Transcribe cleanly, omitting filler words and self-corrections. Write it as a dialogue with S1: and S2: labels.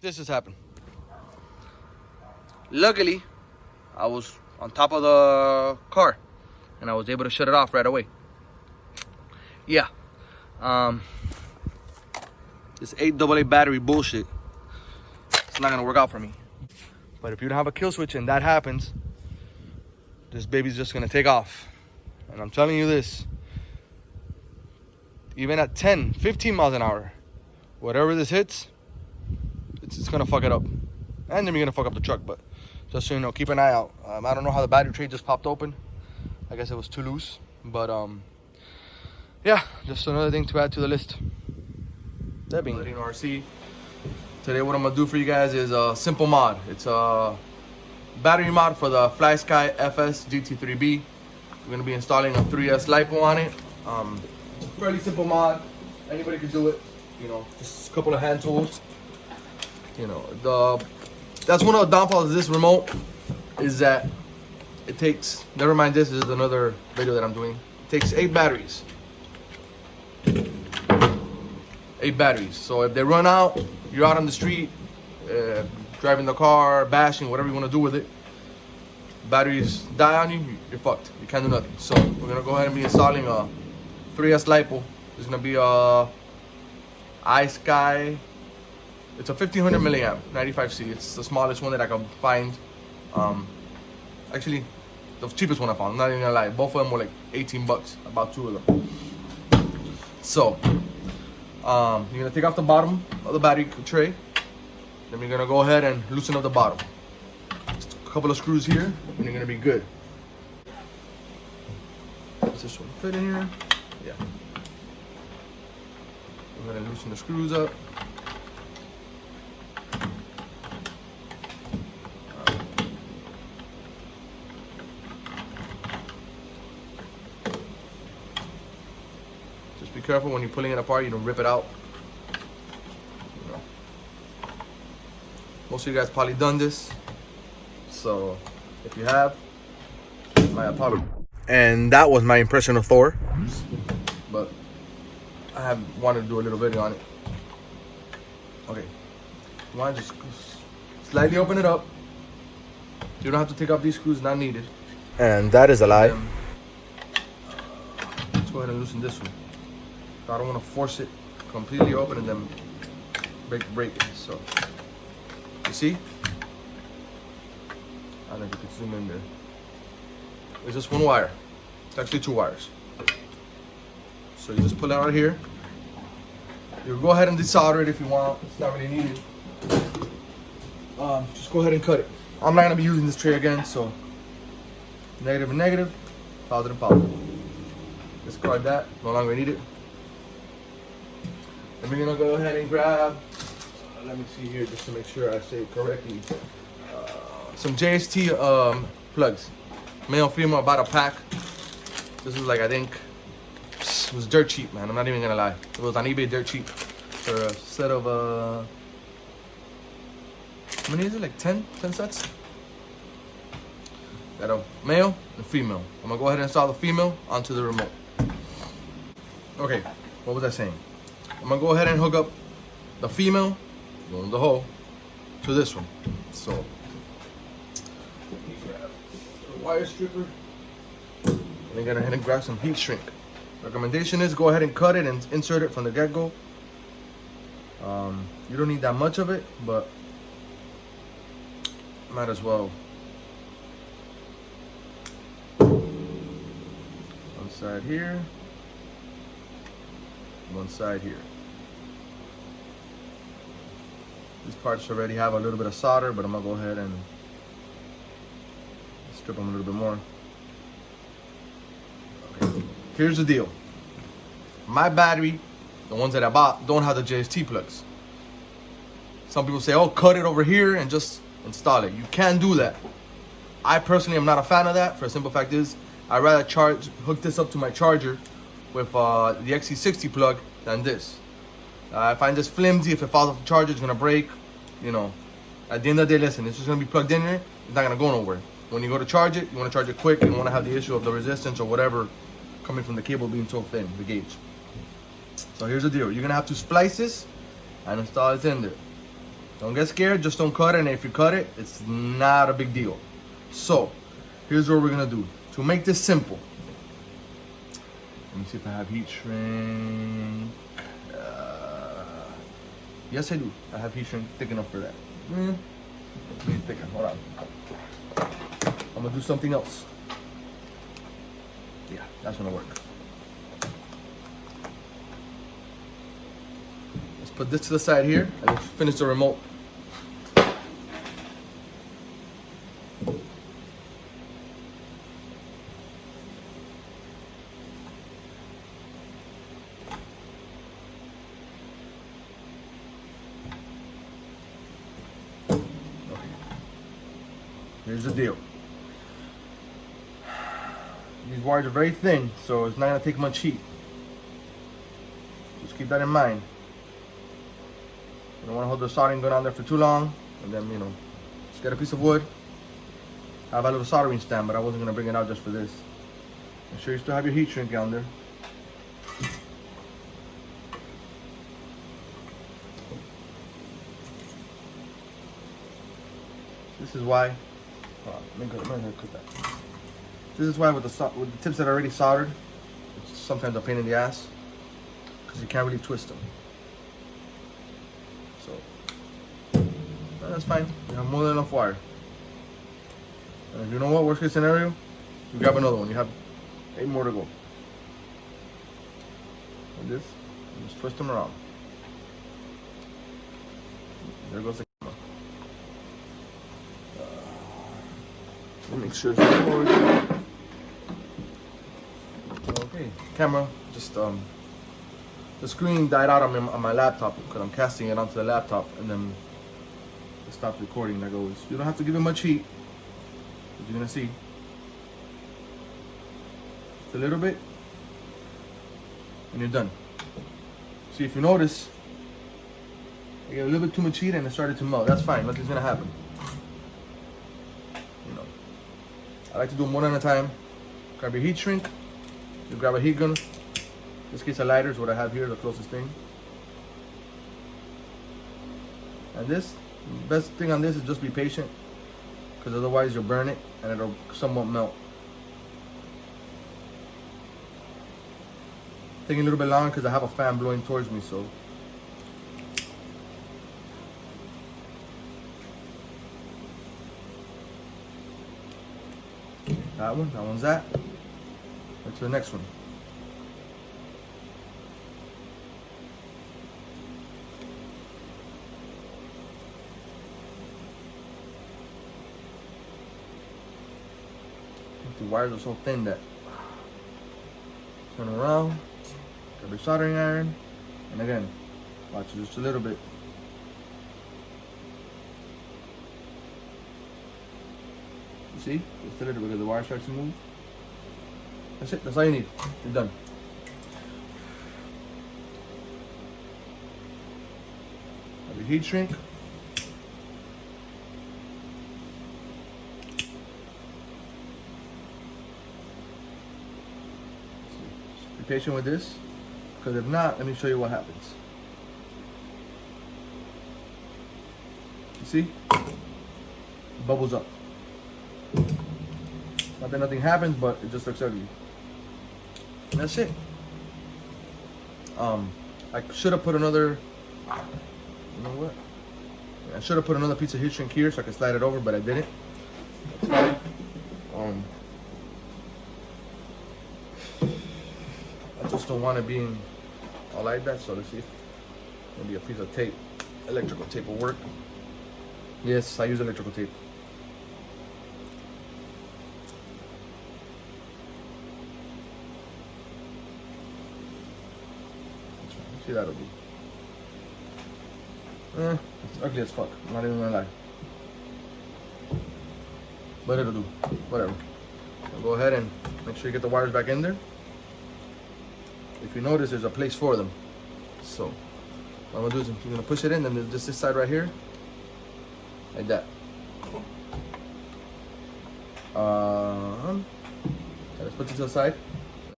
S1: this just happened. Luckily, I was on top of the car and I was able to shut it off right away. Yeah. This 8AA battery bullshit, it's not gonna work out for me. But if you don't have a kill switch and that happens, this baby's just gonna take off. And I'm telling you this, even at 10, 15 miles an hour, whatever this hits, it's gonna fuck it up. And then you're gonna fuck up the truck, but just so you know, keep an eye out. I don't know how the battery tray just popped open. I guess it was too loose, but yeah, just another thing to add to the list. That being RC. Today what I'm gonna do for you guys is a simple mod. It's a battery mod for the FlySky FS GT3b. We're gonna be installing a 3S lipo on it. It's a fairly simple mod. Anybody can do it. You know, just a couple of hand tools. You know, that's one of the downfalls of this remote is that it takes, never mind, this is another video that I'm doing. It takes 8 batteries. 8 batteries. So if they run out, you're out on the street, driving the car, bashing, whatever you want to do with it. Batteries die on you, you're fucked. You can't do nothing. So we're gonna go ahead and be installing a 3S lipo. It's gonna be a FlySky. It's a 1500 milliamp 95C. It's the smallest one that I can find. Actually, the cheapest one I found. I'm not even gonna lie. Both of them were like 18 bucks. About 2 of them. So you're gonna take off the bottom of the battery tray. Then you're gonna go ahead and loosen up the bottom. Just a couple of screws here, and you're gonna be good. Does this one fit in here? Yeah. Go ahead and loosen the screws up. Just be careful when you're pulling it apart, you don't rip it out. You know. Most of you guys probably done this, so if you have, my apologies. And that was my impression of Thor, but I have wanted to do a little video on it. Okay, you want to just slightly open it up. You don't have to take off these screws, not needed. And that is a lie. Let's go ahead and loosen this one. I don't want to force it completely open and then break it. So you see, I don't know if you can zoom in there. It's just one wire. It's actually 2 wires. So you just pull it out here. You go ahead and desolder it if you want. It's not really needed. Just go ahead and cut it. I'm not gonna be using this tray again, so negative and negative, positive and positive. Discard that. No longer need it. And we're gonna go ahead and grab. Let me see here just to make sure I say it correctly. Some JST plugs. Male, female, about a pack. This is like, I think, it was dirt cheap, man. I'm not even gonna lie. It was on eBay dirt cheap for a set of, how many is it? Like 10 sets? Got a male and female. I'm gonna go ahead and install the female onto the remote. Okay, what was I saying? I'm gonna go ahead and hook up the female, go in the hole, to this one. So, wire stripper, and then go ahead and grab some heat shrink. Recommendation is go ahead and cut it and insert it from the get-go. You don't need that much of it, but might as well. One side here, one side here. These parts already have a little bit of solder, but I'm gonna go ahead and strip them a little bit more. Okay. Here's the deal. My battery, the ones that I bought, don't have the JST plugs. Some people say, oh, cut it over here and just install it. You can't do that. I personally am not a fan of that, for a simple fact is, I'd rather hook this up to my charger with the XC60 plug than this. I find this flimsy. If it falls off the charger, it's gonna break. You know, at the end of the day, listen, it's just gonna be plugged in here. It's not gonna go nowhere. When you go to charge it, you wanna charge it quick. You don't wanna have the issue of the resistance or whatever coming from the cable being so thin, the gauge. So here's the deal. You're gonna have to splice this and install it in there. Don't get scared, just don't cut it, and if you cut it, it's not a big deal. So, here's what we're gonna do. To make this simple, let me see if I have heat shrink. Yes, I do. I have heat shrink thick enough for that. Need thicker, hold on. I'm gonna do something else. Yeah, that's gonna work. Let's put this to the side here, and let's finish the remote. Here's the deal. These wires are very thin, so it's not gonna take much heat. Just keep that in mind. You don't wanna hold the soldering gun on there for too long, and then, you know, just get a piece of wood. I have a little soldering stand, but I wasn't gonna bring it out just for this. Make sure you still have your heat shrink on there. This is why. Let me cut that. This is why with the tips that are already soldered, it's sometimes a pain in the ass because you can't really twist them. So that's fine. You have more than enough wire. And you know what? Worst case scenario, you grab another one. You have 8 more to go. Like this, and just twist them around. There goes the camera. Let me make sure it's recording. Okay, camera. Just the screen died out on my laptop because I'm casting it onto the laptop, and then it stopped recording. That goes. You don't have to give it much heat. As you're gonna see, just a little bit, and you're done. See, if you notice, I get a little bit too much heat and it started to melt. That's fine. Nothing's gonna happen. You know, I like to do them one at a time. Grab your heat shrink. You grab a heat gun. In this case, a lighter is what I have here, the closest thing. And this, the best thing on this is just be patient, because otherwise you'll burn it and it'll somewhat melt. Taking a little bit longer because I have a fan blowing towards me, so. That one's that. On to the next one. The wires are so thin that turn around, grab your soldering iron, and again, watch it just a little bit. You see? Just a little bit because the wire starts to move. That's it, that's all you need. You're done. Have your heat shrink. Be patient with this, because if not, let me show you what happens. You see? Bubbles up. Not that nothing happens, but it just looks ugly. And that's it. I should have put another, you know what? I should have put another piece of heat shrink here so I could slide it over, but I didn't. I just don't want it being all like that, so let's see if maybe a piece of tape, electrical tape will work. Yes, I use electrical tape. See, that'll do. It's ugly as fuck. I'm not even gonna lie. But it'll do. Whatever. I'll go ahead and make sure you get the wires back in there. If you notice, there's a place for them. So what I'm gonna do is I'm gonna push it in, and then just this side right here, like that. Let's put it to the side.